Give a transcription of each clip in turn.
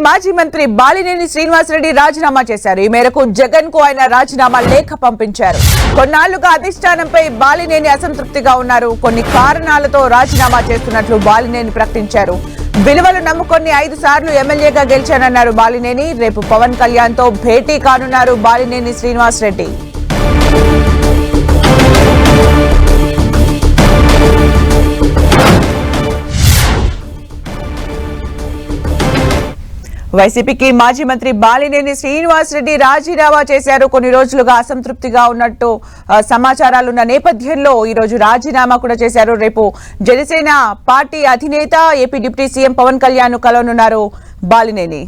మాజీ మంత్రి బాలినేని శ్రీనివాసరెడ్డి రాజీనామా చేశారు. ఈ మేరకు జగన్ కు ఆయన రాజీనామా లేఖ పంపించారు. కొన్నాళ్లుగా అధిష్టానంపై బాలినేని అసంతృప్తిగా ఉన్నారు. కొన్ని కారణాలతో రాజీనామా చేస్తున్నట్లు బాలినేని ప్రకటించారు. విలువలు నమ్ముకొని 5 సార్లు ఎమ్మెల్యేగా గెలిచానన్నారు బాలినేని. రేపు పవన్ కళ్యాణ్ తో భేటీ కానున్నారు బాలినేని శ్రీనివాసరెడ్డి. వైసీపీకి మాజీ మంత్రి బాలినేని శ్రీనివాసరెడ్డి రాజీనామా చేశారు. కొన్ని రోజులుగా అసంతృప్తిగా ఉన్నట్టు సమాచారాలున్న నేపథ్యంలో ఈ రోజు రాజీనామా కూడా చేశారు. రేపు జనసేన పార్టీ అధినేత AP deputy CM Pawan Kalyan కలవనున్నారు బాలినేని.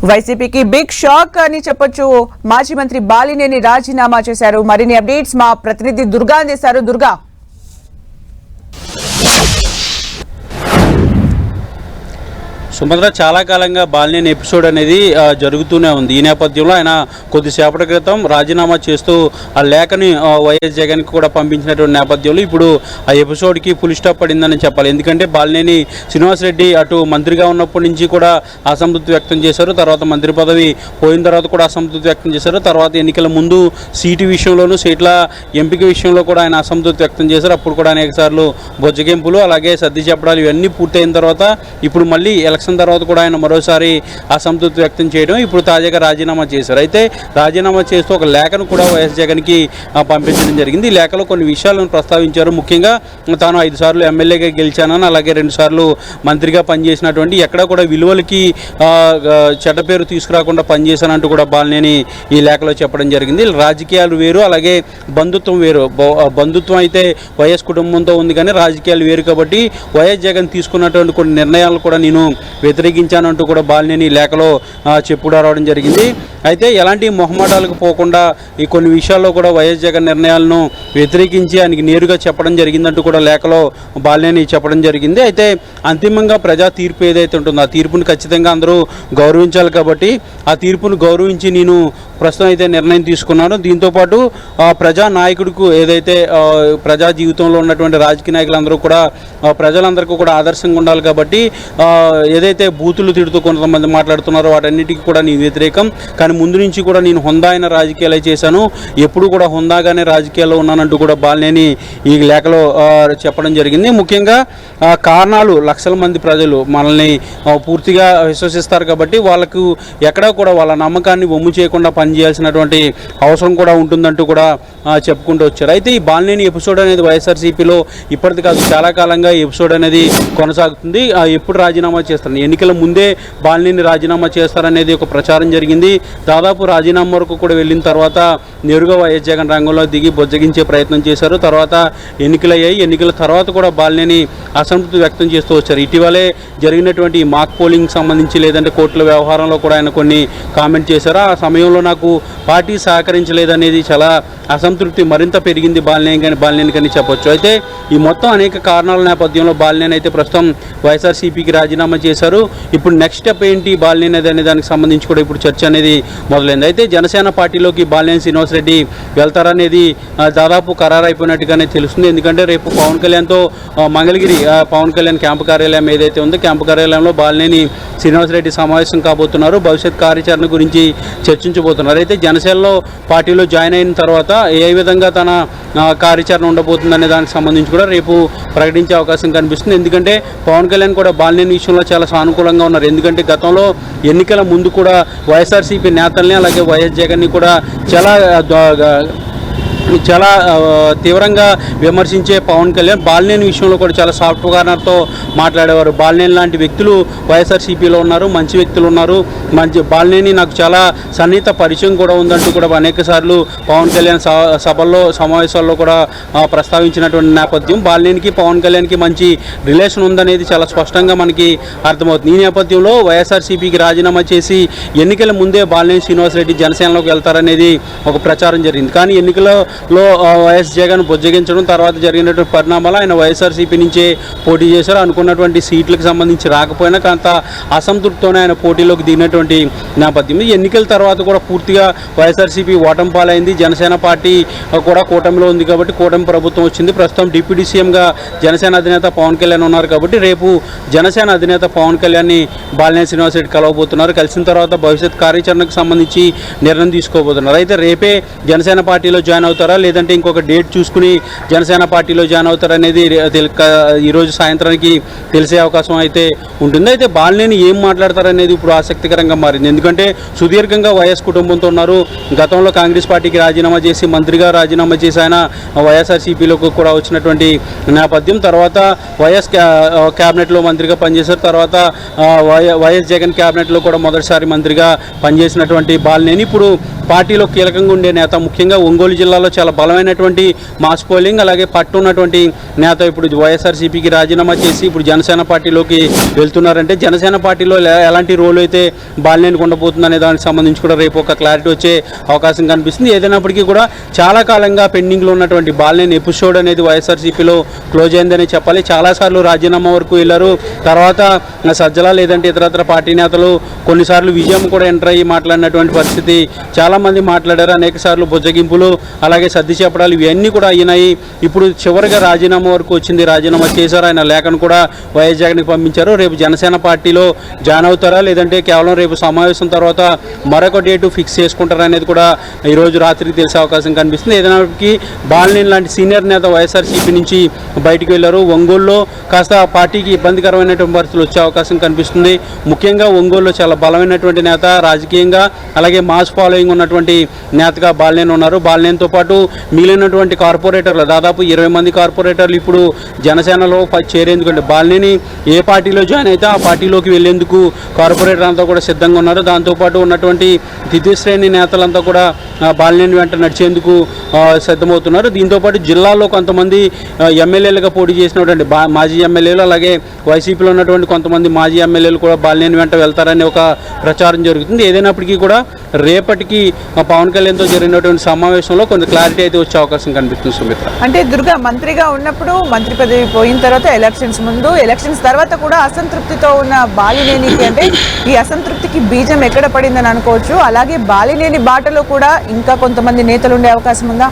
వైసీపీకి బిగ్ షాక్ అని చెప్పొచ్చు. మాజీ మంత్రి బాలినేని రాజీనామా చేశారు. మరిన్ని అప్డేట్స్ మా ప్రతినిధి దుర్గా అందిస్తారు. దుర్గా, సుమంత్ర, చాలా కాలంగా బాలినేని ఎపిసోడ్ అనేది జరుగుతూనే ఉంది. ఈ నేపథ్యంలో ఆయన కొద్దిసేపటి క్రితం రాజీనామా చేస్తూ ఆ లేఖని వైఎస్ జగన్కి కూడా పంపించినటువంటి నేపథ్యంలో ఇప్పుడు ఆ ఎపిసోడ్కి ఫుల్ స్టాప్ పడిందని చెప్పాలి. ఎందుకంటే బాలినేని శ్రీనివాసరెడ్డి అటు మంత్రిగా ఉన్నప్పటి నుంచి కూడా అసంతృప్తి వ్యక్తం చేశారు. తర్వాత మంత్రి పదవి పోయిన తర్వాత కూడా అసంతృప్తి వ్యక్తం చేశారు. తర్వాత ఎన్నికల ముందు సీటు విషయంలోనూ సీట్ల ఎంపిక విషయంలో కూడా ఆయన అసంతృప్తి వ్యక్తం చేశారు. అప్పుడు కూడా అనేక సార్లు బొజ్జగింపులు, అలాగే సర్ది చెప్పడాలు ఇవన్నీ పూర్తయిన తర్వాత ఇప్పుడు మళ్ళీ ఎలక్షన్ తర్వాత కూడా ఆయన మరోసారి అసంతృప్తి వ్యక్తం చేయడం, ఇప్పుడు తాజాగా రాజీనామా చేశారు. అయితే రాజీనామా చేస్తూ ఒక లేఖను కూడా వైఎస్ జగన్కి పంపించడం జరిగింది. ఈ లేఖలో కొన్ని విషయాలను ప్రస్తావించారు. ముఖ్యంగా తాను 5 సార్లు ఎమ్మెల్యేగా గెలిచానని, అలాగే 2 సార్లు మంత్రిగా పనిచేసినటువంటి ఎక్కడ కూడా విలువలకి చెడ్డ పేరు తీసుకురాకుండా పనిచేశానంటూ కూడా బాలినేని ఈ లేఖలో చెప్పడం జరిగింది. రాజకీయాలు వేరు, అలాగే బంధుత్వం వేరు. బంధుత్వం అయితే వైఎస్ కుటుంబంతో ఉంది, కానీ రాజకీయాలు వేరు. కాబట్టి వైఎస్ జగన్ తీసుకున్నటువంటి కొన్ని నిర్ణయాలను కూడా నేను వ్యతిరేకించానంటూ కూడా బాలినేని లేఖలో చెప్పుడా రావడం జరిగింది. అయితే ఎలాంటి మొహమాటాలకు పోకుండా ఈ కొన్ని విషయాల్లో కూడా వైఎస్ జగన్ నిర్ణయాలను వ్యతిరేకించి ఆయనకి నేరుగా చెప్పడం జరిగిందంటూ కూడా లేఖలో బాలినేని చెప్పడం జరిగింది. అయితే అంతిమంగా ప్రజా తీర్పు ఏదైతే ఉంటుందో ఆ తీర్పును ఖచ్చితంగా అందరూ గౌరవించాలి. కాబట్టి ఆ తీర్పును గౌరవించి నేను ప్రస్తుతం అయితే నిర్ణయం తీసుకున్నాను. దీంతోపాటు ప్రజా నాయకుడికి ఏదైతే ప్రజా జీవితంలో ఉన్నటువంటి రాజకీయ నాయకులందరూ కూడా ప్రజలందరికీ కూడా ఆదర్శంగా ఉండాలి. కాబట్టి ఏదైతే బూతులు తిడుతూ కొంతమంది మాట్లాడుతున్నారో వాటన్నిటికీ కూడా నేను వ్యతిరేకం. కానీ ముందు నుంచి కూడా నేను హుందా అయిన రాజకీయాలే చేశాను, ఎప్పుడు కూడా హుందాగానే రాజకీయాల్లో ఉన్నానంటూ కూడా బాలినేని ఈ లేఖలో చెప్పడం జరిగింది. ముఖ్యంగా కారణాలు లక్షల మంది ప్రజలు మనల్ని పూర్తిగా విశ్వసిస్తారు. కాబట్టి వాళ్ళకు ఎక్కడా కూడా వాళ్ళ నమ్మకాన్ని వమ్ము చేయకుండా పనిచేయాల్సినటువంటి అవసరం కూడా ఉంటుందంటూ కూడా చెప్పుకుంటూ వచ్చారు. అయితే ఈ బాలినేని ఎపిసోడ్ అనేది వైఎస్ఆర్సీపీలో ఇప్పటిది కాదు, చాలా కాలంగా ఈ ఎపిసోడ్ అనేది కొనసాగుతుంది. ఎప్పుడు రాజీనామా చేస్తారు, ఎన్నికల ముందే బాలినేని రాజీనామా చేస్తారనేది ఒక ప్రచారం జరిగింది. దాదాపు రాజీనామా వరకు కూడా వెళ్ళిన తర్వాత నేరుగా వైఎస్ జగన్ రంగంలో దిగి బొజ్జగించే ప్రయత్నం చేశారు. తర్వాత ఎన్నికలయ్యాయి. ఎన్నికల తర్వాత కూడా బాలినేని అసంతృప్తి వ్యక్తం చేస్తూ వచ్చారు. ఇటీవలే జరిగినటువంటి మాక్ పోలింగ్ సంబంధించి లేదంటే కోర్టుల వ్యవహారంలో కూడా ఆయన కొన్ని కామెంట్ చేశారు. ఆ సమయంలో నాకు పార్టీ సహకరించలేదనేది చాలా అసంతృప్తి మరింత పెరిగింది బాలినేని కానీ చెప్పొచ్చు. అయితే ఈ మొత్తం అనేక కారణాల నేపథ్యంలో బాలినేని అయితే ప్రస్తుతం వైఎస్ఆర్సీపీకి రాజీనామా చేశారు. ఇప్పుడు నెక్స్ట్ స్టెప్ ఏంటి బాలినేని అనే దానికి సంబంధించి కూడా ఇప్పుడు చర్చ అనేది మొదలైంది. అయితే జనసేన పార్టీలోకి బాలినేని శ్రీనివాసరెడ్డి వెళ్తారనేది దాదాపు ఖరారైపోయినట్టుగానే తెలుస్తుంది. ఎందుకంటే రేపు పవన్ కళ్యాణ్తో మంగళగిరి పవన్ కళ్యాణ్ క్యాంపు కార్యాలయం ఏదైతే ఉందో క్యాంపు కార్యాలయంలో బాలినేని శ్రీనివాసరెడ్డి సమావేశం కాబోతున్నారు. భవిష్యత్ కార్యాచరణ గురించి చర్చించబోతున్నారు. అయితే జనసేనలో పార్టీలో జాయిన్ అయిన తర్వాత ఏ విధంగా తన కార్యాచరణ ఉండబోతుందనే దానికి సంబంధించి కూడా రేపు ప్రకటించే అవకాశం కనిపిస్తుంది. ఎందుకంటే పవన్ కళ్యాణ్ కూడా బాలినేని విషయంలో చాలా సానుకూలంగా ఉన్నారు. ఎందుకంటే గతంలో ఎన్నికల ముందు కూడా వైఎస్ఆర్సీపీ నేతల్ని అలాగే వైఎస్ జగన్ని కూడా చాలా తీవ్రంగా విమర్శించే పవన్ కళ్యాణ్ బాలినేని విషయంలో కూడా చాలా సాఫ్ట్ కార్నర్తో మాట్లాడేవారు. బాలినేని లాంటి వ్యక్తులు వైఎస్ఆర్సీపీలో ఉన్నారు, మంచి వ్యక్తులు ఉన్నారు. బాలినేని నాకు చాలా సన్నిహిత పరిచయం కూడా ఉందంటూ కూడా అనేక సార్లు పవన్ కళ్యాణ్ సభల్లో సమావేశాల్లో కూడా ప్రస్తావించినటువంటి నేపథ్యం. బాలినేనికి పవన్ కళ్యాణ్కి మంచి రిలేషన్ ఉందనేది చాలా స్పష్టంగా మనకి అర్థమవుతుంది. ఈ నేపథ్యంలో వైఎస్ఆర్సీపీకి రాజీనామా చేసి ఎన్నికల ముందే బాలినేని శ్రీనివాసరెడ్డి జనసేనలోకి వెళ్తారనేది ఒక ప్రచారం జరిగింది. కానీ ఎన్నికల లో వైఎస్ జగన్ బుజ్జగించడం తర్వాత జరిగినటువంటి పరిణామాలు ఆయన వైఎస్ఆర్సీపీ నుంచే పోటీ చేశారు. అనుకున్నటువంటి సీట్లకు సంబంధించి రాకపోయినా కొంత అసంతృప్తితోనే ఆయన పోటీలోకి దిగినటువంటి నేపథ్యం. ఎన్నికల తర్వాత కూడా పూర్తిగా వైఎస్ఆర్సీపీ ఓటమి పాలైంది. జనసేన పార్టీ కూడా కూటమిలో ఉంది కాబట్టి కూటమి ప్రభుత్వం వచ్చింది. ప్రస్తుతం డిప్యూటీ సీఎంగా జనసేన అధినేత పవన్ కళ్యాణ్ ఉన్నారు కాబట్టి రేపు జనసేన అధినేత పవన్ కళ్యాణ్ని బాలినేని శ్రీనివాసరెడ్డి కలవబోతున్నారు. కలిసిన తర్వాత భవిష్యత్ కార్యాచరణకు సంబంధించి నిర్ణయం తీసుకోబోతున్నారు. అయితే రేపే జనసేన పార్టీలో జాయిన్ అవుతారా లేదంటే ఇంకొక డేట్ చూసుకుని జనసేన పార్టీలో జాయిన్ అవుతారా అనేది ఈరోజు సాయంత్రానికి తెలిసే అవకాశం అయితే ఉంటుంది. అయితే బాలినేని ఏం మాట్లాడతారనేది ఇప్పుడు ఆసక్తికరంగా మారింది. ఎందుకంటే సుదీర్ఘంగా వైఎస్ కుటుంబంతో ఉన్నారు. గతంలో కాంగ్రెస్ పార్టీకి రాజీనామా చేసి మంత్రిగా రాజీనామా చేసి ఆయన వైఎస్ఆర్సీపీలోకి కూడా వచ్చినటువంటి నేపథ్యం. తర్వాత వైఎస్ క్యాబినెట్లో మంత్రిగా పనిచేశారు. తర్వాత వైఎస్ జగన్ క్యాబినెట్లో కూడా మొదటిసారి మంత్రిగా పనిచేసినటువంటి బాలినేని ఇప్పుడు పార్టీలో కీలకంగా ఉండే నేత. ముఖ్యంగా ఒంగోలు జిల్లాలో చాలా బలమైనటువంటి మాస్ పోలింగ్ అలాగే పట్టు ఉన్నటువంటి నేత ఇప్పుడు వైఎస్ఆర్సీపీకి రాజీనామా చేసి ఇప్పుడు జనసేన పార్టీలోకి వెళ్తున్నారంటే జనసేన పార్టీలో ఎలాంటి రోల్ అయితే బాలినేనికి ఉండబోతుందనే దానికి సంబంధించి కూడా రేపు ఒక క్లారిటీ వచ్చే అవకాశం కనిపిస్తుంది. ఏదైనప్పటికీ కూడా చాలా కాలంగా పెండింగ్లో ఉన్నటువంటి బాలినేని ఎపిసోడ్ అనేది వైఎస్ఆర్సీపీలో క్లోజ్ అయిందని చెప్పాలి. చాలాసార్లు రాజీనామా వరకు వెళ్ళారు. తర్వాత సజ్జల లేదంటే ఇతరత్ర పార్టీ నేతలు కొన్నిసార్లు విజయం కూడా ఎంటర్ అయ్యి మాట్లాడినటువంటి పరిస్థితి చాలామంది మాట్లాడారు. అనేక సార్లు బుజ్జగింపులు అలాగే సర్ది చెప్పడాలు ఇవన్నీ కూడా అయినాయి. ఇప్పుడు చివరిగా రాజీనామా వరకు వచ్చింది. రాజీనామా చేశారు. ఆయన లేఖను కూడా వైఎస్ జగన్కి పంపించారు. రేపు జనసేన పార్టీలో జాయిన్ అవుతారా లేదంటే కేవలం రేపు సమావేశం తర్వాత మరొక డేటు ఫిక్స్ చేసుకుంటారా అనేది కూడా ఈరోజు రాత్రికి తెలిసే అవకాశం కనిపిస్తుంది. ఏదైనప్పటికీ బాలినేని లాంటి సీనియర్ నేత వైఎస్ఆర్సీపీ నుంచి బయటికి వెళ్ళారు. ఒంగోలులో కాస్త పార్టీకి ఇబ్బందికరమైనటువంటి పరిస్థితులు వచ్చే అవకాశం కనిపిస్తుంది. ముఖ్యంగా ఒంగోలులో చాలా బలమైనటువంటి నేత, రాజకీయంగా అలాగే మాస్ ఫాలోయింగ్ ఉన్నటువంటి నేతగా బాలినేని ఉన్నారు. బాలినేనితో పాటు మిగిలినటువంటి కార్పొరేటర్లు దాదాపు 20 మంది కార్పొరేటర్లు ఇప్పుడు జనసేనలో చేరేందుకంటే బాలినేని ఏ పార్టీలో జాయిన్ అయితే ఆ పార్టీలోకి వెళ్లేందుకు కార్పొరేటర్ అంతా కూడా సిద్ధంగా ఉన్నారు. దాంతోపాటు ఉన్నటువంటి ద్వితీయ శ్రేణి నేతలంతా కూడా బాలినేని వెంట నడిచేందుకు సిద్ధమవుతున్నారు. దీంతోపాటు జిల్లాలో కొంతమంది ఎమ్మెల్యేలుగా పోటీ చేసినటువంటి మాజీ ఎమ్మెల్యేలు అలాగే వైసీపీలో ఉన్నటువంటి కొంతమంది మాజీ ఎమ్మెల్యేలు కూడా బాలినేని వెంట వెళ్తారని ఒక ప్రచారం జరుగుతుంది. ఏదైనప్పటికీ కూడా రేపటికి పవన్ కళ్యాణ్తో జరిగినటువంటి సమావేశంలో కొంత క్లారిటీ అయితే వచ్చే అవకాశం కనిపిస్తుంది. సుమిత్ర, అంటే దుర్గా మంత్రిగా ఉన్నప్పుడు మంత్రి పదవి పోయిన తర్వాత ఎలక్షన్స్ ముందు ఎలక్షన్స్ తర్వాత కూడా అసంతృప్తితో ఉన్న బాలినేనికి అంటే ఈ అసంతృప్తికి బీజం ఎక్కడ పడిందని అనుకోవచ్చు. అలాగే బాలినేని బాటలో కూడా ఇంకా కొంతమంది నేతలు ఉండే అవకాశం ఉందా?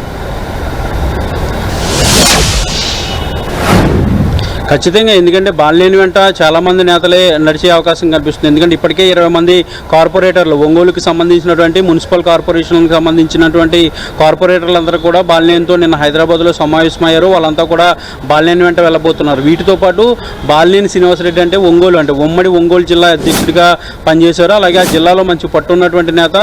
ఖచ్చితంగా. ఎందుకంటే బాలినేని వెంట చాలామంది నేతలే నడిచే అవకాశం కనిపిస్తుంది. ఎందుకంటే ఇప్పటికే 20 మంది కార్పొరేటర్లు ఒంగోలుకి సంబంధించినటువంటి మున్సిపల్ కార్పొరేషన్కి సంబంధించినటువంటి కార్పొరేటర్లందరూ కూడా బాలినేనితో నిన్న హైదరాబాద్లో సమావేశమయ్యారు. వాళ్ళంతా కూడా బాలినేని వెంట వెళ్ళబోతున్నారు. వీటితో పాటు బాలినేని శ్రీనివాసరెడ్డి అంటే ఒంగోలు అంటే ఉమ్మడి ఒంగోలు జిల్లా అధ్యక్షుడిగా పనిచేశారు. అలాగే ఆ జిల్లాలో మంచి పట్టున్నటువంటి నేత.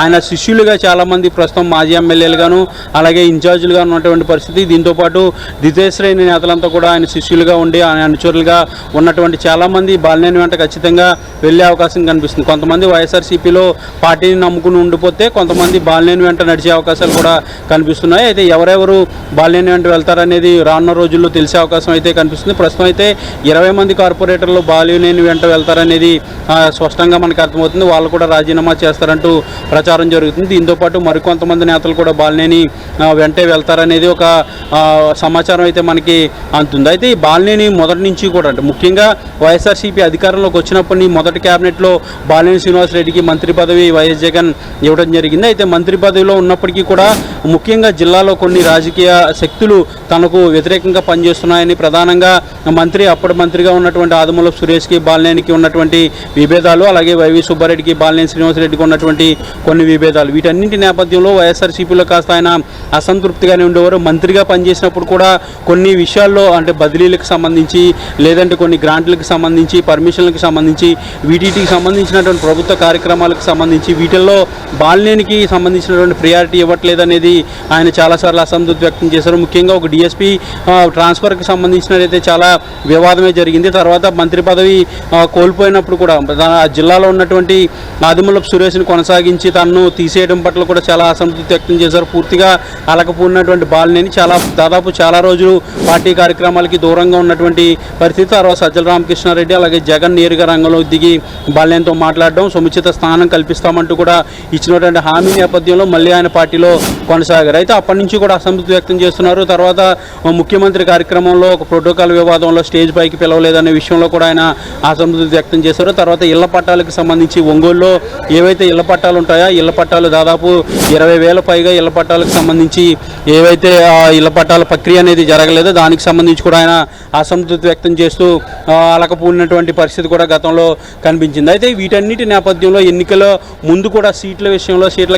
ఆయన శిష్యులుగా చాలామంది ప్రస్తుతం మాజీ ఎమ్మెల్యేలుగాను అలాగే ఇన్ఛార్జీలుగా ఉన్నటువంటి పరిస్థితి. దీంతోపాటు ద్వితీయ శ్రేణి నేతలంతా కూడా ఆయన శిష్యులుగా ఉండి ఆయన అనుచరులుగా ఉన్నటువంటి చాలామంది బాలినేని వెంట ఖచ్చితంగా వెళ్ళే అవకాశం కనిపిస్తుంది. కొంతమంది వైఎస్ఆర్సీపీలో పార్టీని నమ్ముకుని ఉండిపోతే కొంతమంది బాలినేని వెంట నడిచే అవకాశాలు కూడా కనిపిస్తున్నాయి. అయితే ఎవరెవరు బాలినేని వెంట వెళ్తారనేది రానున్న రోజుల్లో తెలిసే అవకాశం అయితే కనిపిస్తుంది. ప్రస్తుతం అయితే 20 మంది కార్పొరేటర్లు బాలినేని వెంట వెళ్తారనేది స్పష్టంగా మనకు అర్థమవుతుంది. వాళ్ళు కూడా రాజీనామా చేస్తారంటూ ప్రచారం జరుగుతుంది. దీంతోపాటు మరికొంతమంది నేతలు కూడా బాలినేని వెంటే వెళ్తారనేది ఒక సమాచారం అయితే మనకి అందుతుంది. అయితే ఈ బాలినేని మొదటి నుంచి కూడా అంటే ముఖ్యంగా వైఎస్ఆర్సీపీ అధికారంలోకి వచ్చినప్పటి మొదటి క్యాబినెట్లో బాలినేని శ్రీనివాసరెడ్డికి మంత్రి పదవి వైఎస్ జగన్ ఇవ్వడం జరిగింది. అయితే మంత్రి పదవిలో ఉన్నప్పటికీ కూడా ముఖ్యంగా జిల్లాలో కొన్ని రాజకీయ శక్తులు తనకు వ్యతిరేకంగా పనిచేస్తున్నాయని ప్రధానంగా అప్పటి మంత్రిగా ఉన్నటువంటి ఆదిమూలపు సురేష్కి బాలినేనికి ఉన్నటువంటి విభేదాలు అలాగే వైవి సుబ్బారెడ్డికి బాలినేని శ్రీనివాసరెడ్డికి ఉన్నటువంటి కొన్ని విభేదాలు వీటన్నింటి నేపథ్యంలో వైఎస్ఆర్సీపీలో కాస్త ఆయన అసంతృప్తిగానే ఉండేవారు. మంత్రిగా పనిచేసినప్పుడు కూడా కొన్ని విషయాల్లో అంటే బదిలీలకు సంబంధించి లేదంటే కొన్ని గ్రాంట్లకు సంబంధించి పర్మిషన్లకు సంబంధించి వీటికి సంబంధించినటువంటి ప్రభుత్వ కార్యక్రమాలకు సంబంధించి వీటిల్లో బాలినేనికి సంబంధించినటువంటి ప్రియారిటీ ఇవ్వట్లేదనేది ఆయన చాలాసార్లు అసంతృప్తి వ్యక్తం చేశారు. ముఖ్యంగా ఒక డిఎస్పీ ట్రాన్స్ఫర్కి సంబంధించినదైతే చాలా వివాదమే జరిగింది. తర్వాత మంత్రి పదవి కోల్పోయినప్పుడు కూడా జిల్లాలో ఉన్నటువంటి ఆదిమూలపు సురేష్ని కొనసాగించి తనను తీసేయడం పట్ల కూడా చాలా అసంతృప్తి వ్యక్తం చేశారు. పూర్తిగా అలకపోయినటువంటి బాలినేని దాదాపు చాలా రోజులు పార్టీ కార్యక్రమాలకి దూరంగా ఉన్నటువంటి చేసినటువంటి పరిస్థితి. తర్వాత సజ్జల రామకృష్ణారెడ్డి అలాగే జగన్ నేరుగా రంగంలోకి దిగి బాలినేనితో మాట్లాడడం, సముచిత స్థానం కల్పిస్తామంటూ కూడా ఇచ్చినటువంటి హామీ నేపథ్యంలో మళ్ళీ ఆయన పార్టీలో కొనసాగారు. అయితే అప్పటి నుంచి కూడా అసంతృప్తి వ్యక్తం చేస్తున్నారు. తర్వాత ముఖ్యమంత్రి కార్యక్రమంలో ఒక ప్రోటోకాల్ వివాదంలో స్టేజ్ పైకి పిలవలేదనే విషయంలో కూడా ఆయన అసంతృప్తి వ్యక్తం చేశారు. తర్వాత ఇళ్ల పట్టాలకు సంబంధించి ఒంగోలులో ఏవైతే ఇళ్ల పట్టాలు ఉంటాయో ఇళ్ల పట్టాలు దాదాపు 20,000 పైగా ఇళ్ల పట్టాలకు సంబంధించి ఏవైతే ఇళ్ల పట్టాల ప్రక్రియ అనేది జరగలేదో దానికి సంబంధించి కూడా ఆయన అసంతృప్తి వ్యక్తం చేస్తూ అలకపోయినటువంటి పరిస్థితి కూడా గతంలో కనిపించింది. అయితే వీటన్నిటి నేపథ్యంలో ఎన్నికల ముందు కూడా సీట్ల విషయంలో సీట్ల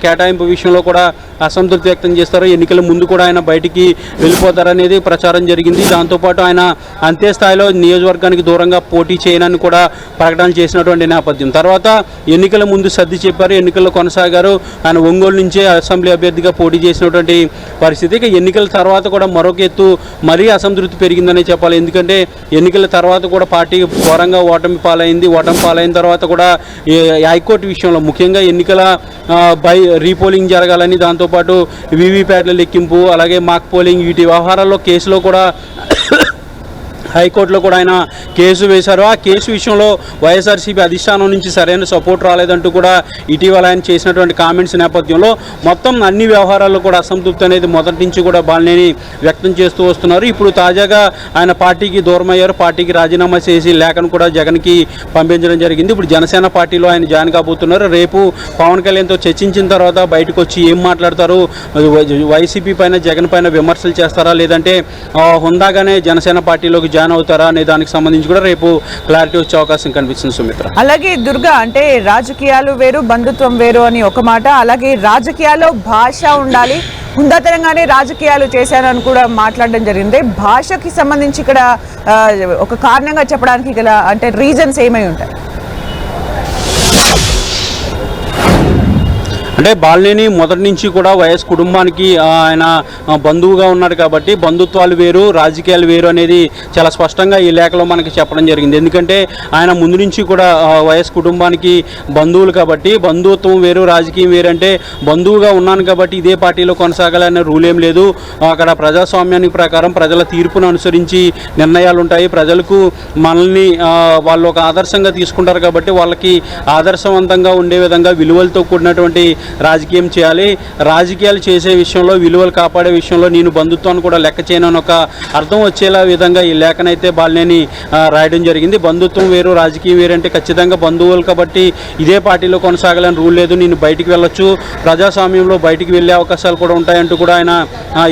కేటాయింపు విషయంలో కూడా అసంతృప్తి వ్యక్తం చేస్తారు. ఎన్నికల ముందు కూడా ఆయన బయటికి వెళ్ళిపోతారనేది ప్రచారం జరిగింది. దాంతోపాటు ఆయన అంతే స్థాయిలో నియోజకవర్గానికి దూరంగా పోటీ చేయనని కూడా ప్రకటన చేసినటువంటి నేపథ్యం. తర్వాత ఎన్నికల ముందు సర్ది చెప్పారు, ఎన్నికల్లో కొనసాగారు. ఆయన ఒంగోలు నుంచే అసెంబ్లీ అభ్యర్థిగా పోటీ చేసినటువంటి పరిస్థితి. ఇక ఎన్నికల తర్వాత కూడా మరొక ఎత్తు మరీ అసంతృప్తి పెరిగిందనే చెప్పాలి. ఎందుకంటే ఎన్నికల తర్వాత కూడా పార్టీ ఘోరంగా ఓటమి పాలైన తర్వాత కూడా హైకోర్టు విషయంలో ముఖ్యంగా ఎన్నికల రీపోలింగ్ జరగాలని, దాంతోపాటు వీవీప్యాట్ల లెక్కింపు అలాగే మాక్ పోలింగ్ వీటి వ్యవహారాల్లో కేసులో కూడా హైకోర్టులో కూడా ఆయన కేసు వేశారు. ఆ కేసు విషయంలో వైఎస్ఆర్సీపీ అధిష్టానం నుంచి సరైన సపోర్ట్ రాలేదంటూ కూడా ఇటీవల ఆయన చేసినటువంటి కామెంట్స్ నేపథ్యంలో మొత్తం అన్ని వ్యవహారాల్లో కూడా అసంతృప్తి అనేది మొదటి నుంచి కూడా బాలినేని వ్యక్తం చేస్తూ వస్తున్నారు. ఇప్పుడు తాజాగా ఆయన పార్టీకి దూరం అయ్యారు. పార్టీకి రాజీనామా చేసి లేఖను కూడా జగన్కి పంపించడం జరిగింది. ఇప్పుడు జనసేన పార్టీలో ఆయన జాయిన్ కాబోతున్నారు. రేపు పవన్ కళ్యాణ్తో చర్చించిన తర్వాత బయటకు వచ్చి ఏం మాట్లాడతారు, వైసీపీ పైన జగన్ పైన విమర్శలు చేస్తారా లేదంటే హుందాగానే జనసేన పార్టీలోకి జాయిన్ అవుతారా అనే దానికి సంబంధించి కూడా రేపు క్లారిటీ వచ్చే అవకాశం కనిపిస్తుంది సుమిత్ర. అలాగే దుర్గా, అంటే రాజకీయాలు వేరు బంధుత్వం వేరు అని ఒక మాట, అలాగే రాజకీయాల్లో భాష ఉండాలి, హుందాతనంగానే రాజకీయాలు చేశారని కూడా మాట్లాడడం జరిగింది. భాషకి సంబంధించి ఇక్కడ ఒక కారణంగా చెప్పడానికి గల అంటే రీజన్స్ ఏమై ఉంటాయి? అంటే బాలినేని మొదటి నుంచి కూడా వైఎస్ కుటుంబానికి ఆయన బంధువుగా ఉన్నాడు కాబట్టి బంధుత్వాలు వేరు రాజకీయాలు వేరు అనేది చాలా స్పష్టంగా ఈ లేఖలో మనకి చెప్పడం జరిగింది. ఎందుకంటే ఆయన ముందు నుంచి కూడా వైఎస్ కుటుంబానికి బంధువులు కాబట్టి బంధుత్వం వేరు రాజకీయం వేరు. అంటే బంధువుగా ఉన్నాను కాబట్టి ఇదే పార్టీలో కొనసాగాలనే రూల్ ఏం లేదు. అక్కడ ప్రజాస్వామ్యానికి ప్రకారం ప్రజల తీర్పును అనుసరించి నిర్ణయాలు ఉంటాయి. ప్రజలకు మనల్ని వాళ్ళు ఒక ఆదర్శంగా తీసుకుంటారు కాబట్టి వాళ్ళకి ఆదర్శవంతంగా ఉండే విధంగా విలువలతో కూడినటువంటి రాజకీయం చేయాలి. రాజకీయాలు చేసే విషయంలో విలువలు కాపాడే విషయంలో నేను బంధుత్వాన్ని కూడా లెక్క చేయనని ఒక అర్థం వచ్చేలా విధంగా ఈ లేఖనైతే బాలినేని రాయడం జరిగింది. బంధుత్వం వేరు రాజకీయం వేరు అంటే ఖచ్చితంగా బంధువులు కాబట్టి ఇదే పార్టీలో కొనసాగాలని రూల్ లేదు, నేను బయటికి వెళ్ళొచ్చు, ప్రజాస్వామ్యంలో బయటికి వెళ్ళే అవకాశాలు కూడా ఉంటాయంటూ కూడా ఆయన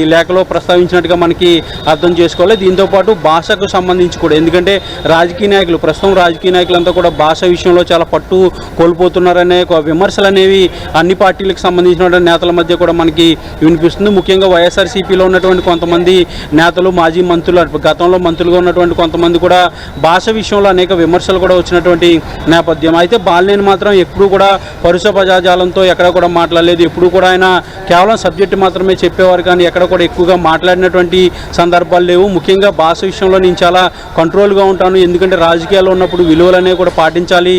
ఈ లేఖలో ప్రస్తావించినట్టుగా మనకి అర్థం చేసుకోవాలి. దీంతోపాటు భాషకు సంబంధించి కూడా, ఎందుకంటే రాజకీయ నాయకులు ప్రస్తుతం రాజకీయ నాయకులంతా కూడా భాష విషయంలో చాలా పట్టు కోల్పోతున్నారనే విమర్శలు అనేవి అన్ని పార్టీలకు సంబంధించిన నేతల మధ్య కూడా మనకి వినిపిస్తుంది. ముఖ్యంగా వైఎస్ఆర్సీపీలో ఉన్నటువంటి కొంతమంది నేతలు మాజీ మంత్రులు గతంలో మంత్రులుగా ఉన్నటువంటి కొంతమంది కూడా భాష విషయంలో అనేక విమర్శలు కూడా వచ్చినటువంటి నేపథ్యం. అయితే బాలినేని మాత్రం ఎప్పుడూ కూడా పరుష పదజాలంతో ఎక్కడ కూడా మాట్లాడలేదు. ఎప్పుడు కూడా ఆయన కేవలం సబ్జెక్టు మాత్రమే చెప్పేవారు కానీ ఎక్కడ కూడా ఎక్కువగా మాట్లాడినటువంటి సందర్భాలు లేవు. ముఖ్యంగా భాష విషయంలో నేను చాలా కంట్రోల్గా ఉంటాను, ఎందుకంటే రాజకీయాల్లో ఉన్నప్పుడు విలువలు అనేవి కూడా పాటించాలి,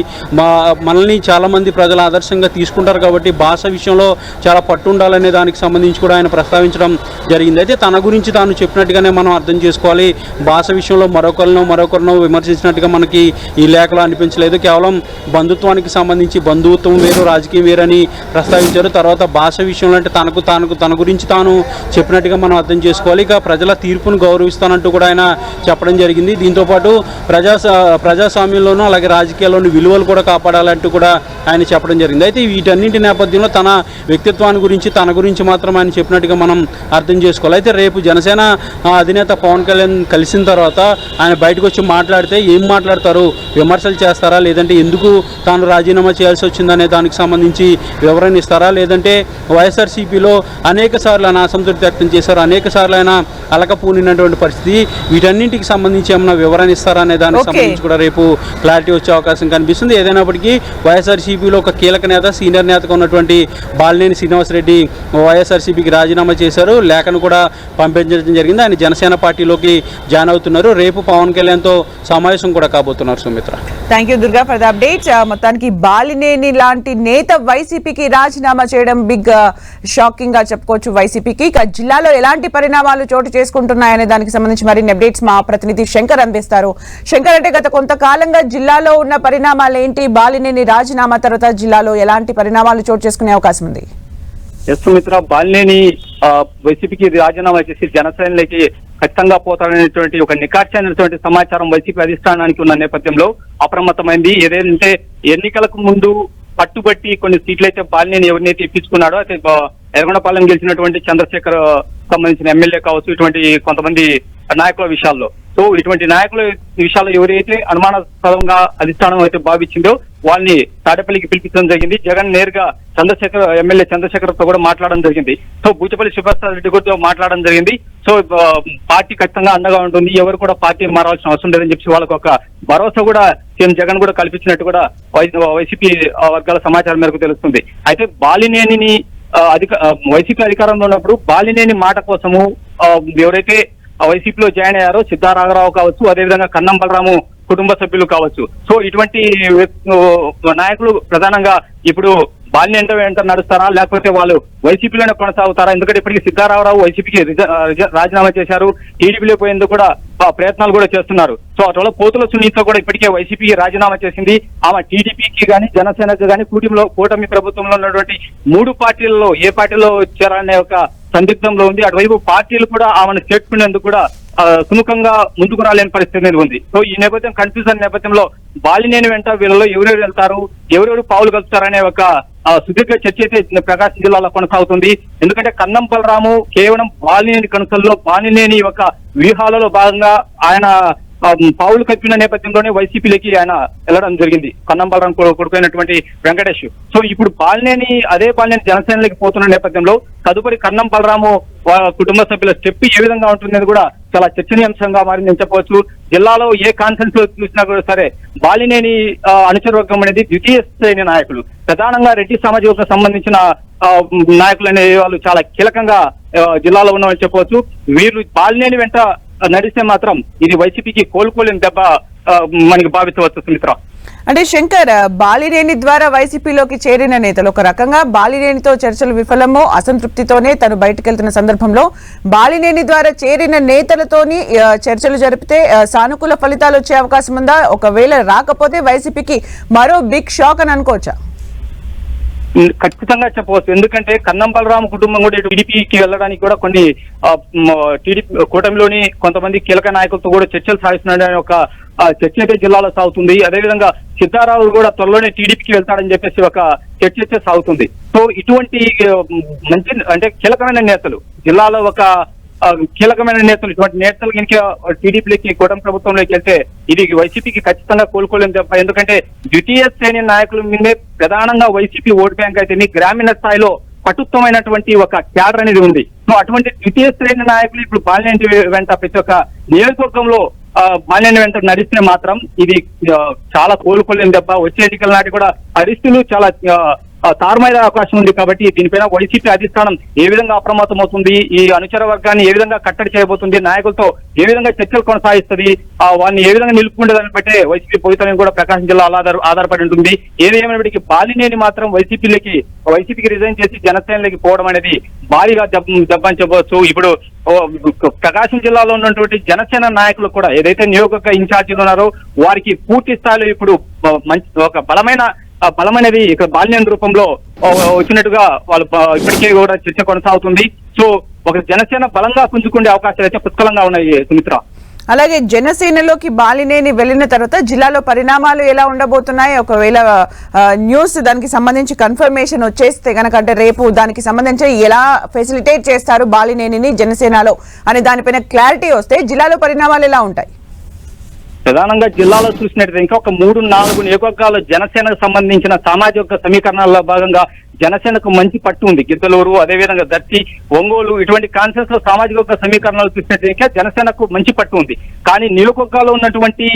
మనల్ని చాలామంది ప్రజలు ఆదర్శంగా తీసుకుంటారు కాబట్టి భాష విషయంలో చాలా పట్టు ఉండాలనే దానికి సంబంధించి కూడా ఆయన ప్రస్తావించడం జరిగింది. అయితే తన గురించి తాను చెప్పినట్టుగానే మనం అర్థం చేసుకోవాలి. భాష విషయంలో మరొకరినో విమర్శించినట్టుగా మనకి ఈ లేఖలో అనిపించలేదు. కేవలం బంధుత్వానికి సంబంధించి బంధుత్వం వేరు రాజకీయం వేరని ప్రస్తావించారు. తర్వాత భాష విషయంలో అంటే తన గురించి తాను చెప్పినట్టుగా మనం అర్థం చేసుకోవాలి. ఇక ప్రజల తీర్పును గౌరవిస్తానంటూ కూడా ఆయన చెప్పడం జరిగింది. దీంతోపాటు ప్రజాస్వామ్యంలోనూ అలాగే రాజకీయాల్లోనూ విలువలు కూడా కాపాడాలంటూ కూడా ఆయన చెప్పడం జరిగింది. అయితే వీటన్నింటి నేపథ్యంలో తన వ్యక్తిత్వాన్ని గురించి తన గురించి మాత్రం ఆయన చెప్పినట్టుగా మనం అర్థం చేసుకోవాలి. అయితే రేపు జనసేన అధినేత పవన్ కళ్యాణ్ కలిసిన తర్వాత ఆయన బయటకు వచ్చి మాట్లాడితే ఏం మాట్లాడతారు, విమర్శలు చేస్తారా లేదంటే ఎందుకు తాను రాజీనామా చేయాల్సి వచ్చిందనే దానికి సంబంధించి వివరణ ఇస్తారా లేదంటే వైఎస్ఆర్సీపీలో అనేక సార్లు ఆయన అసంతృప్తి వ్యక్తం చేశారు, అనేక సార్లు ఆయన అలకపోనినటువంటి పరిస్థితి, వీటన్నింటికి సంబంధించి ఏమైనా వివరణ ఇస్తారా అనే దానికి సంబంధించి కూడా రేపు క్లారిటీ వచ్చే అవకాశం కనిపిస్తుంది. ఏదైనప్పటికీ వైఎస్ఆర్సీపీలో ఒక కీలక నేత సీనియర్ నేతగా ఉన్నటువంటి బాలినేని శ్రీనివాసరెడ్డి వైఎస్ఆర్సీపీకి రాజీనామా చేశారు. లేఖను కూడా పంపించడం జరిగింది. ఆయన జనసేన పార్టీలోకి జాయిన్ అవుతున్నారు. రేపు పవన్ కళ్యాణ్తో సమావేశం కూడా కాబోతున్నారు. Sumitra, thank you Durga for the update. మొత్తానికి బాలినేని లాంటి నేత వైసీపీకి రాజీనామా చేయడం బిగ్ షాకింగ్ గా చెప్పుకోవచ్చు వైసీపీకి. ఇక జిల్లాలో ఎలాంటి పరిణామాలు చోటు చేసుకుంటున్నాయనే దానికి సంబంధించి మరిన్ని అప్డేట్స్ మా ప్రతినిధి శంకర్ అందిస్తారు. శంకర్, అంటే గత కొంతకాలంగా జిల్లాలో ఉన్న పరిణామాలు ఏంటి? బాలినేని రాజీనామా తర్వాత జిల్లాలో ఎలాంటి పరిణామాలు చోటు చేసుకునే అవకాశం ఉంది? సుమిత్ర, బాలినేని వైసీపీకి రాజీనామా చేసి జనసేనలోకి ఖచ్చితంగా పోతాడనేటువంటి ఒక నికార్చైనటువంటి సమాచారం వైసీపీ అధిష్టానానికి ఉన్న నేపథ్యంలో అప్రమత్తమైంది. ఏదైతే ఎన్నికలకు ముందు పట్టుబట్టి కొన్ని సీట్లు అయితే బాలినేని ఎవరినైతే ఇప్పించుకున్నాడో అయితే ఎర్రగొండపాలెం గెలిచినటువంటి చంద్రశేఖర్ సంబంధించిన ఎమ్మెల్యే కావచ్చు, ఇటువంటి కొంతమంది నాయకుల విషయాల్లో, సో ఇటువంటి నాయకుల విషయాల్లో ఎవరైతే అనుమానాస్పదంగా అధిష్టానం అయితే భావించిందో వాళ్ళని తాడేపల్లికి పిలిపించడం జరిగింది. జగన్ నేరుగా ఎమ్మెల్యే చంద్రశేఖర్ తో కూడా మాట్లాడడం జరిగింది. సో బూచపల్లి సుభాష్ రెడ్డి కూడా మాట్లాడడం జరిగింది. సో పార్టీ ఖచ్చితంగా అండగా ఉంటుంది, ఎవరు కూడా పార్టీ మారాల్సిన అవసరం లేదని చెప్పి వాళ్ళకు ఒక భరోసా కూడా సీఎం జగన్ కూడా కల్పించినట్టు కూడా వైసీపీ వర్గాల సమాచారం మేరకు తెలుస్తుంది. అయితే బాలినేని వైసీపీ అధికారంలో ఉన్నప్పుడు బాలినేని మాట కోసము ఎవరైతే వైసీపీలో జాయిన్ అయ్యారో సిద్ధారాఘరావు కావచ్చు, అదేవిధంగా కన్నం బలరాము కుటుంబ సభ్యులు కావచ్చు, సో ఇటువంటి నాయకులు ప్రధానంగా ఇప్పుడు బాలినేని వెంట నడుస్తారా లేకపోతే వాళ్ళు వైసీపీలోనే కొనసాగుతారా? ఎందుకంటే ఇప్పటికీ సిద్ధారాఘరావు వైసీపీకి రాజీనామా చేశారు, టీడీపీలో పోయేందుకు కూడా ప్రయత్నాలు కూడా చేస్తున్నారు. సో అటువల్ల పోతుల సునీత కూడా ఇప్పటికే వైసీపీకి రాజీనామా చేసింది. ఆమె టీడీపీకి కానీ జనసేనకు కానీ కూటమి ప్రభుత్వంలో ఉన్నటువంటి 3 పార్టీలలో ఏ పార్టీలో చేరాలనే ఒక సందిగ్ధంలో ఉంది. అటువైపు పార్టీలు కూడా ఆమెను చేర్చుకునేందుకు కూడా సుముఖంగా ముందుకు రాలేని పరిస్థితి ఉంది. సో ఈ నేపథ్యం కన్ఫ్యూజన్ నేపథ్యంలో బాలినేని వెంట వీళ్ళలో ఎవరెవరు వెళ్తారు, ఎవరెవరు పావులు కలుపుతారనే ఒక సుదీర్ఘ చర్చ అయితే ప్రకాశం జిల్లాలో కొనసాగుతుంది. ఎందుకంటే కన్నం బలరాము కేవలం బాలినేని కనుసల్లో బాలినేని ఒక వ్యూహాలలో భాగంగా ఆయన పావులు కప్పిన నేపథ్యంలోనే వైసీపీలకి ఆయన వెళ్లడం జరిగింది, కన్నం బలరాం కొడుకుైనటువంటి వెంకటేష్. సో ఇప్పుడు అదే బాలినేని జనసేనలోకి పోతున్న నేపథ్యంలో తదుపరి కన్నం బలరాము కుటుంబ సభ్యుల స్టెప్ ఏ విధంగా ఉంటుందని కూడా చాలా చర్చనీయాంశంగా మారిందని చెప్పవచ్చు. జిల్లాలో ఏ కాన్ఫరెన్స్ లో చూసినా కూడా సరే బాలినేని అనుచరవర్గం అనేది ద్వితీయ శ్రేణి నాయకులు, ప్రధానంగా రెడ్డి సామాజిక వర్గం సంబంధించిన నాయకులు అనే వాళ్ళు చాలా కీలకంగా జిల్లాలో ఉన్నామని చెప్పవచ్చు. వీరు బాలినేని వెంట నడిస్తే మాత్రం ఇది వైసీపీకి కోలుకోలేని దెబ్బ మనకి భావించవచ్చు సుమిత్ర. అంటే శంకర్, బాలినేని ద్వారా వైసీపీలోకి చేరిన నేతలు ఒక రకంగా బాలినేనితో చర్చలు విఫలమో అసంతృప్తితోనే తను బయటకెళ్తున్న సందర్భంలో బాలినేని ద్వారా చేరిన నేతలతోని చర్చలు జరిపితే సానుకూల ఫలితాలు వచ్చే అవకాశం ఉందా? ఒకవేళ రాకపోతే వైసీపీకి మరో బిగ్ షాక్ అని అనుకోవచ్చా? ఖచ్చితంగా చెప్పవచ్చు. ఎందుకంటే కన్నం బలరామ కుటుంబం కూడా టీడీపీకి వెళ్ళడానికి కూడా కొన్ని టీడీపీ కూటమిలోని కొంతమంది కీలక నాయకులతో కూడా చర్చలు సాగిస్తున్నాడని ఒక చర్చ అయితే జిల్లాలో సాగుతుంది. అదేవిధంగా సిద్ధారావు కూడా త్వరలోనే టీడీపీకి వెళ్తాడని చెప్పేసి ఒక చర్చ అయితే సాగుతుంది. సో ఇటువంటి మంచి అంటే కీలకమైన నేతలు జిల్లాలో ఒక కీలకమైన నేతలు, ఇటువంటి నేతలు కనుక టీడీపీలోకి కూటమి ప్రభుత్వంలోకి వెళ్తే ఇది వైసీపీకి ఖచ్చితంగా కోలుకోలేని దెబ్బ. ఎందుకంటే ద్వితీయ శ్రేణి నాయకుల మీదే ప్రధానంగా వైసీపీ ఓటు బ్యాంక్ అయితే గ్రామీణ స్థాయిలో పటుత్వమైనటువంటి ఒక క్యాడర్ అనేది ఉంది. సో అటువంటి ద్వితీయ శ్రేణి నాయకులు ఇప్పుడు బాలినేని వెంట ప్రతి ఒక్క నియోజకవర్గంలో బాలినేని వెంట నడిస్తే మాత్రం ఇది చాలా కోలుకోలేని దెబ్బ. వచ్చే ఎన్నికల నాటి కూడా పరిస్థితులు చాలా తారుమారే అవకాశం ఉంది. కాబట్టి దీనిపైన వైసీపీ అధిష్టానం ఏ విధంగా అప్రమత్తం అవుతుంది, ఈ అనుచర వర్గాన్ని ఏ విధంగా కట్టడి చేయబోతుంది, నాయకులతో ఏ విధంగా చర్చలు కొనసాగిస్తుంది, వాళ్ళని ఏ విధంగా నిలుపుకుంటే దాన్ని బట్టే వైసీపీ పోయితనం కూడా ప్రకాశం జిల్లా ఆధారపడి ఉంటుంది. ఏదేమైనప్పటికీ బాలినేని మాత్రం వైసీపీకి రిజైన్ చేసి జనసేనలోకి పోవడం అనేది భారీగా దెబ్బని చెప్పవచ్చు. ఇప్పుడు ప్రకాశం జిల్లాలో ఉన్నటువంటి జనసేన నాయకులు కూడా ఏదైతే నియోజకవర్గ ఇన్ఛార్జీలు ఉన్నారో వారికి పూర్తి స్థాయిలో ఇప్పుడు ఒక బలమైనది ఇక్కడ బాలినేని రూపంలో వచ్చినట్టుగా వాళ్ళు ఇప్పటికే కూడా చర్చ కొనసాగుతుంది. సో ఒక జనసేన బలంగా పుంజుకునే అవకాశాలు అయితే పుష్కలంగా ఉన్నాయి సుమిత్ర. అలాగే జనసేనలోకి బాలినేని వెళ్లిన తర్వాత జిల్లాలో పరిణామాలు ఎలా ఉండబోతున్నాయి? ఒకవేళ న్యూస్ దానికి సంబంధించి కన్ఫర్మేషన్ వచ్చేస్తే కనుక, అంటే రేపు దానికి సంబంధించి ఎలా ఫెసిలిటేట్ చేస్తారు బాలినేనిని జనసేనలో అనే దానిపైన క్లారిటీ వస్తే జిల్లాలో పరిణామాలు ఎలా ఉంటాయి? ప్రధానంగా జిల్లాలో చూసినట్లయితే ఇంకా ఒక 3-4 నియోజకవర్గాలు జనసేనకు సంబంధించిన సామాజిక సమీకరణాల్లో భాగంగా జనసేనకు మంచి పట్టు ఉంది. గిద్దలూరు, అదేవిధంగా దర్శి, ఒంగోలు ఇటువంటి కాన్సెన్స్ లో సామాజిక సమీకరణాలు చూసినట్లయితే జనసేనకు మంచి పట్టు ఉంది. కానీ నియోజకవర్గాల్లో ఉన్నటువంటి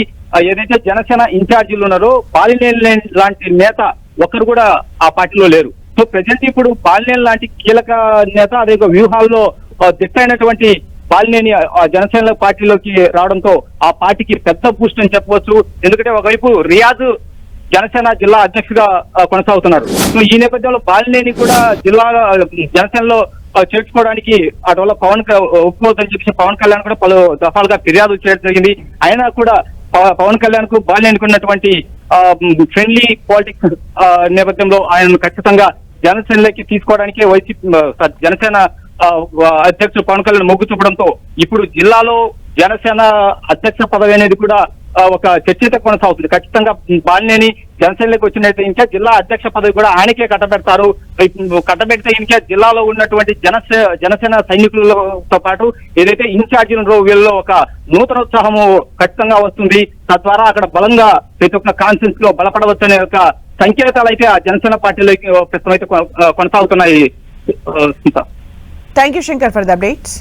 ఏదైతే జనసేన ఇన్ఛార్జీలు ఉన్నారో బాలినేని లాంటి నేత ఒకరు కూడా ఆ పార్టీలో లేరు. సో ప్రజెంట్ ఇప్పుడు బాలినేని లాంటి కీలక నేత అదే వ్యూహాల్లో దిట్టైనటువంటి బాలినేని జనసేన పార్టీలోకి రావడంతో ఆ పార్టీకి పెద్ద బూస్ట్ అని చెప్పవచ్చు. ఎందుకంటే ఒకవైపు రియాజ్ జనసేన జిల్లా అధ్యక్షుడిగా కొనసాగుతున్నారు. సో ఈ నేపథ్యంలో బాలినేని కూడా జనసేనలో చేర్చుకోవడానికి అటువల్ల ఒప్పుకోవద్దని చెప్పి పవన్ కళ్యాణ్ కూడా పలు దఫాలుగా ఫిర్యాదు చేయడం జరిగింది. అయినా కూడా పవన్ కళ్యాణ్ కు బాలినేనికి ఉన్నటువంటి ఫ్రెండ్లీ పాలిటిక్స్ నేపథ్యంలో ఆయనను ఖచ్చితంగా జనసేనలోకి తీసుకోవడానికి జనసేన అధ్యక్షుడు పవన్ కళ్యాణ్ మొగ్గు చూపడంతో ఇప్పుడు జిల్లాలో జనసేన అధ్యక్ష పదవి అనేది కూడా ఒక చర్చ కొనసాగుతుంది. ఖచ్చితంగా బాలినేని జనసేనలోకి వచ్చినట్టు ఇంకా జిల్లా అధ్యక్ష పదవి కూడా ఆయనకే కట్టబెడతారు. కట్టబెడితే ఇంకా జిల్లాలో ఉన్నటువంటి జనసేన సైనికులతో పాటు ఏదైతే ఇన్ఛార్జీలు వీళ్ళలో ఒక నూతనోత్సాహము ఖచ్చితంగా వస్తుంది. తద్వారా అక్కడ బలంగా ప్రతి ఒక్క కాన్ఫరెన్స్ లో బలపడవచ్చు అనే ఒక సంకేతాలు అయితే ఆ జనసేన పార్టీలోకి ప్రస్తుతం అయితే కొనసాగుతున్నాయి. Thank you Shankar for the updates.